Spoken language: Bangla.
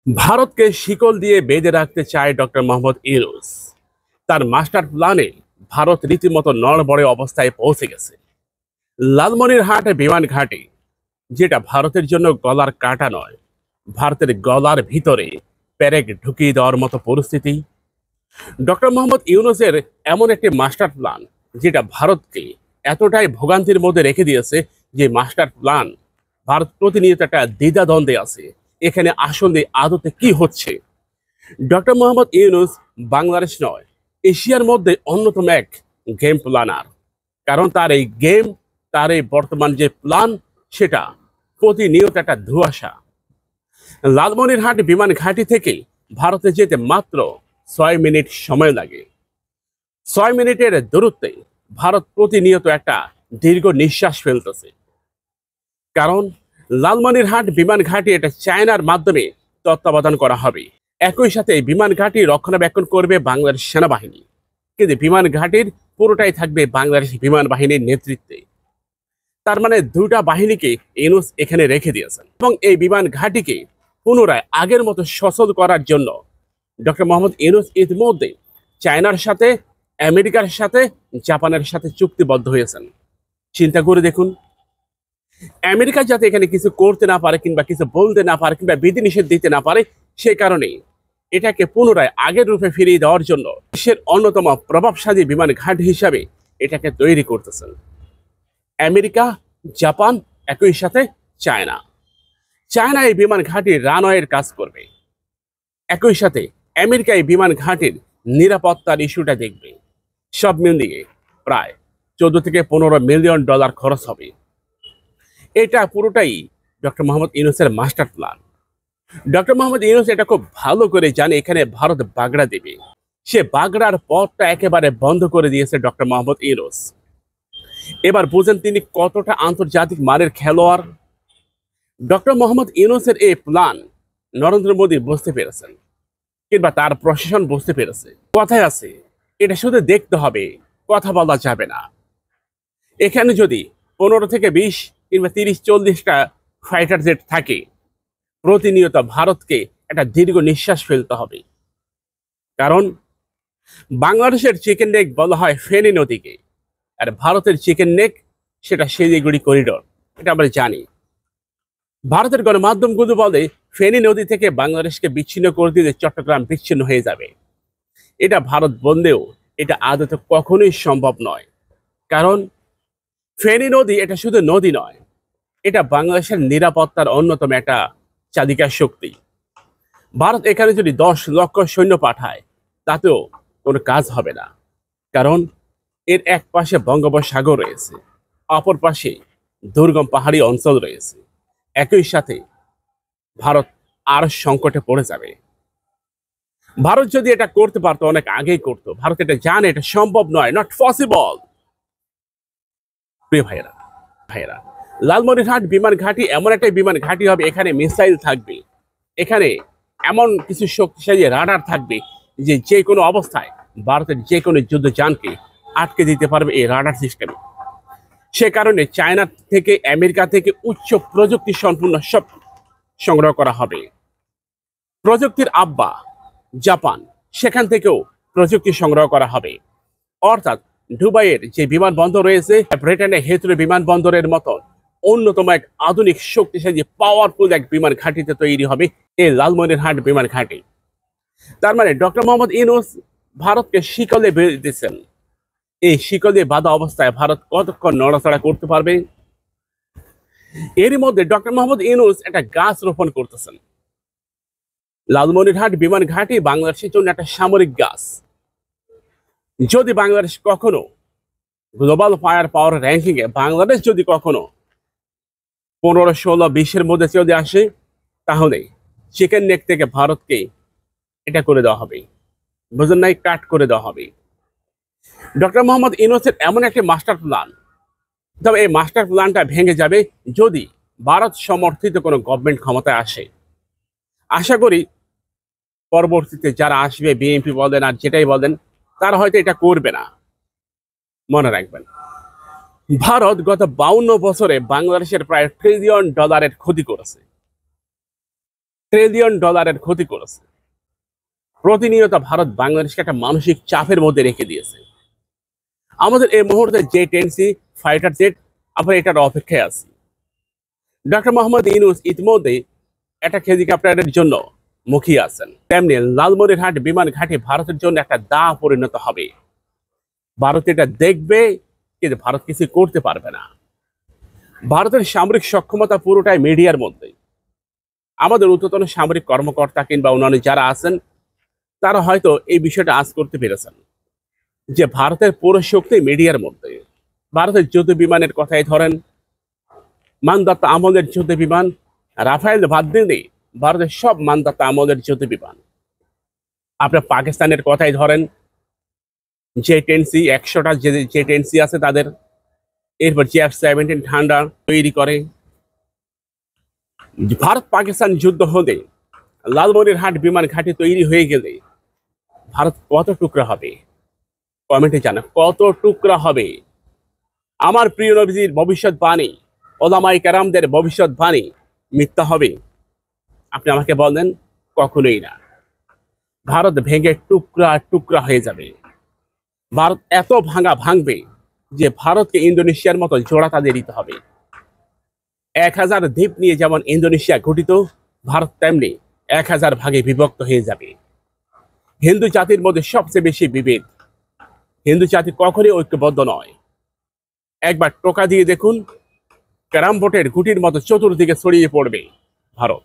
ভারতকে শিকল দিয়ে বেঁধে রাখতে চায় ডক্টর মোহাম্মদ ইউনূস। তার মাস্টার প্ল্যানে ভারত রীতিমতো নড়বড়ে অবস্থায় পৌঁছে গেছে। লালমনিরহাট বিমান ঘাঁটি, যেটা ভারতের জন্য গলার কাটা নয়, ভারতের গলার ভিতরে পেরেক ঢুকিয়ে দেওয়ার মতো পরিস্থিতি। ডক্টর মোহাম্মদ ইউনূসের এমন একটি মাস্টার প্ল্যান, যেটা ভারতকে এতটাই ভোগান্তির মধ্যে রেখে দিয়েছে যে মাস্টার প্ল্যান ভারত প্রতিনিয়ত একটা দ্বিধাদ্বন্দ্বে আছে। এখানে আসলে আদতে কি হচ্ছে? ডক্টর মোহাম্মদ ইউনূস বাংলাদেশ নয়, এশিয়ার মধ্যে অন্যতম এক গেম প্ল্যানার। কারণ তার এই গেম, তার এই বর্তমান যে প্ল্যান, সেটা প্রতিনিয়ত একটা ধোঁয়াশা। লালমনিরহাট বিমান ঘাঁটি থেকে ভারতে যেতে মাত্র 6 মিনিট সময় লাগে। 6 মিনিটের দূরত্বে ভারত প্রতিনিয়ত একটা দীর্ঘ নিঃশ্বাস ফেলতেছে। কারণ লালমনিরহাট বিমান ঘাঁটি এটা চায়নার মাধ্যমে তত্ত্বাবধান করা হবে। একই সাথে এই বিমান ঘাঁটি রক্ষণাবেক্ষণ করবে বাংলাদেশ সেনাবাহিনী, কিন্তু বিমান ঘাঁটির পুরোটাই থাকবে বাংলাদেশ বিমান বাহিনীর নেতৃত্বে। তার মানে দুটা বাহিনীকে ইউনূস এখানে রেখে দিয়েছেন এবং এই বিমান ঘাঁটিকে পুনরায় আগের মতো সচল করার জন্য ডক্টর মোহাম্মদ ইউনূস ইতিমধ্যে চায়নার সাথে, আমেরিকার সাথে, জাপানের সাথে চুক্তিবদ্ধ হয়েছেন। চিন্তা করে দেখুন, আমেরিকা যাতে এখানে কিছু করতে না পারে কিংবা কিছু বলতে না পারে কিংবা বিধিনিষেধ দিতে না পারে, সে কারণে এটাকে পুনরায় আগের রূপে ফিরিয়ে দেওয়ার জন্য বিশ্বের অন্যতম প্রভাবশালী বিমান ঘাঁটি হিসাবে এটাকে তৈরি করতেছেন আমেরিকা, জাপান, একই সাথে চায়না। চায়না এই বিমান ঘাঁটির রানওয়ের কাজ করবে, একই সাথে আমেরিকা এই বিমান ঘাঁটির নিরাপত্তার ইস্যুটা দেখবে। সব মিলিয়ে প্রায় 14 থেকে 15 মিলিয়ন ডলার খরচ হবে। এটা পুরোটাই ডক্টর মোহাম্মদ ইউনূসের master plan. Doctor Mohammad Yunus এটা খুব ভালো করে জানে এখানে ভারত বাগড়া দেবে। সে বাগড়ার পথটা একেবারে বন্ধ করে দিয়েছে ডক্টর মোহাম্মদ ইউনূস। এবার বুঝেন তিনি কতটা আন্তর্জাতিক মানের খেলোয়াড়। ডক্টর মোহাম্মদ ইউনূসের এই প্ল্যান নরেন্দ্র মোদী বুঝতে পেরেছেন, কিংবা তার প্রশাসন বুঝতে পেরেছে। কথায় আছে, এটা শুধু দেখতে হবে, কথা বলা যাবে না। এখানে যদি 15 থেকে 20 কিংবা 30-40টা ফাইটার জেট থাকে, প্রতিনিয়ত ভারতকে একটা দীর্ঘ নিঃশ্বাস ফেলতে হবে। কারণ বাংলাদেশের চিকেন নেক বলা হয় ফেনী নদীকে, আর ভারতের চিকেন নেক সেটা শিলিগুড়ি করিডোর। এটা আমরা জানি। ভারতের গণমাধ্যমগুলো বলে ফেনী নদী থেকে বাংলাদেশকে বিচ্ছিন্ন করে দিলে চট্টগ্রাম বিচ্ছিন্ন হয়ে যাবে। এটা ভারত বললেও এটা আদতে কখনোই সম্ভব নয়। কারণ ফেনী নদী এটা শুধু নদী নয়, এটা বাংলাদেশের নিরাপত্তার অন্যতম একটা চালিকা শক্তি। ভারত এখানে যদি 10 লক্ষ সৈন্য পাঠায়, তাতেও কোনো কাজ হবে না। কারণ এর এক পাশে বঙ্গোপসাগর রয়েছে, অপর পাশে দুর্গম পাহাড়ি অঞ্চল রয়েছে। একই সাথে ভারত আর সংকটে পড়ে যাবে। ভারত যদি এটা করতে পারতো, অনেক আগেই করতো। ভারত এটা জানে এটা সম্ভব নয়, নট পসিবল। প্রিয় ভাইয়েরা, ভাইয়েরা, লালমনিরহাট বিমান ঘাঁটি এমন একটা বিমান ঘাঁটি হবে, এখানে মিসাইল থাকবে, এখানে এমন কিছু শক্তিশালী রাডার থাকবে যে যে কোনো অবস্থায় ভারতের যে কোনো যুদ্ধযানকে আটকে দিতে পারবে এই রাডার সিস্টেমে। সে কারণে চায়না থেকে, আমেরিকা থেকে উচ্চ প্রযুক্তি সম্পূর্ণ সব সংগ্রহ করা হবে। প্রযুক্তির আব্বা জাপান, সেখান থেকেও প্রযুক্তি সংগ্রহ করা হবে। অর্থাৎ দুবাইয়ের যে বিমানবন্দর রয়েছে, ব্রিটেনের হেথ্রো বিমানবন্দরের মতো অন্যতম এক আধুনিক শক্তিশালী পাওয়ারফুল এক বিমান ঘাঁটিতে তৈরি হবে এই লালমনিরহাট বিমান ঘাঁটি। তার মানে ডক্টর মোহাম্মদ ইউনূস ভারতকে শিকলে বেঁধে দিচ্ছেন। এই শিকলে বাঁধা অবস্থায় ভারত কতক্ষণ নড়াচড়া করতে পারবে? এরই মধ্যে ডক্টর মোহাম্মদ ইউনূস একটা গাছ রোপণ করতেছেন। লালমনিরহাট বিমান ঘাঁটি বাংলাদেশের জন্য একটা সামরিক গাছ। যদি বাংলাদেশ কখনো গ্লোবাল ফায়ার পাওয়ার র্যাঙ্কিং এ বাংলাদেশ যদি কখনো 15, 16, 20-এর মধ্যে চলে আসে, তাহলে চিকেন নেক থেকে ভারতকে এটা করে দেওয়া হবে, বুঝলেন নাই, কাট করে দেওয়া হবে। ডক্টর মোহাম্মদ ইউনূসের এমন একটি মাস্টার প্ল্যান, তবে এই মাস্টার প্ল্যানটা ভেঙে যাবে যদি ভারত সমর্থিত কোনো গভর্নমেন্ট ক্ষমতায় আসে। আশা করি পরবর্তীতে যারা আসবে, বিএনপি বলেন আর যেটাই বলেন, তারা হয়তো এটা করবে না। মনে রাখবেন, ভারত গত 52 বছরে বাংলাদেশের প্রায় $1 ট্রিলিয়ন ক্ষতি করেছে। ট্রিলিয়ন ডলারের ক্ষতি করেছে। প্রতিনিয়ত ভারত বাংলাদেশকে একটা মানসিক চাপের মধ্যে রেখে দিয়েছে। আমাদের এই মুহূর্তে J-10C ফাইটার জেট, আমরা এটার অপেক্ষায় আছি। ডক্টর মোহাম্মদ ইউনূস ইতিমধ্যে একটা হেলিকপ্টারের জন্য মুখিয়ে আছেন। তেমনি লালমনিরহাট বিমান ঘাঁটি ভারতের জন্য একটা দা পরিণত হবে। ভারত এটা দেখবে, কিন্তু ভারত কিছু করতে পারবে না। ভারতের সামরিক সক্ষমতা পুরোটাই মিডিয়ার মধ্যে। আমাদের ঊর্ধ্বতন সামরিক কর্মকর্তা কিংবা অন্যান্য যারা আছেন, তারা হয়তো এই বিষয়টা আজ করতে পেরেছেন যে ভারতের পুরো শক্তি মিডিয়ার মধ্যে। ভারতের যুদ্ধ বিমানের কথাই ধরেন, মানদাতা আমলের যুদ্ধ বিমান, রাফায়েল বাদ দিলে ভারতের সব মানদাতা আমলের যুদ্ধ বিমান। আপনার পাকিস্তানের কথাই ধরেন, J-10C 100টা যে J-10C আছে তাদের, এরপর F-17 থান্ডার তৈরি করে। ভারত পাকিস্তান যুদ্ধ হলে, লালমনিরহাট বিমান ঘাঁটি তৈরি হয়ে গেলে ভারত কত টুকরা হবে? কমেন্টে জানান কত টুকরা হবে। আমার প্রিয় নবীজির ভবিষ্যৎবাণী, ওলামায়ে কেরামদের ভবিষ্যৎবাণী মিথ্যা হবে? আপনি আমাকে বলেন, কখনোই না। ভারত ভেঙে টুকরা টুকরা হয়ে যাবে। ভারত এত ভাঙবে যে ভারতকে ইন্দোনেশিয়ার মতো জোড়া তাদের দিতে হবে। 1000 দ্বীপ নিয়ে যেমন ইন্দোনেশিয়া গঠিত, ভারত তেমনি 1000 ভাগে বিভক্ত হয়ে যাবে। হিন্দু জাতির মধ্যে সবচেয়ে বেশি বিভেদ। হিন্দু জাতি কখনই ঐক্যবদ্ধ নয়। একবার টোকা দিয়ে দেখুন, ক্যারাম বোর্ডের গুটির মতো চতুর্দিকে ছড়িয়ে পড়বে ভারত।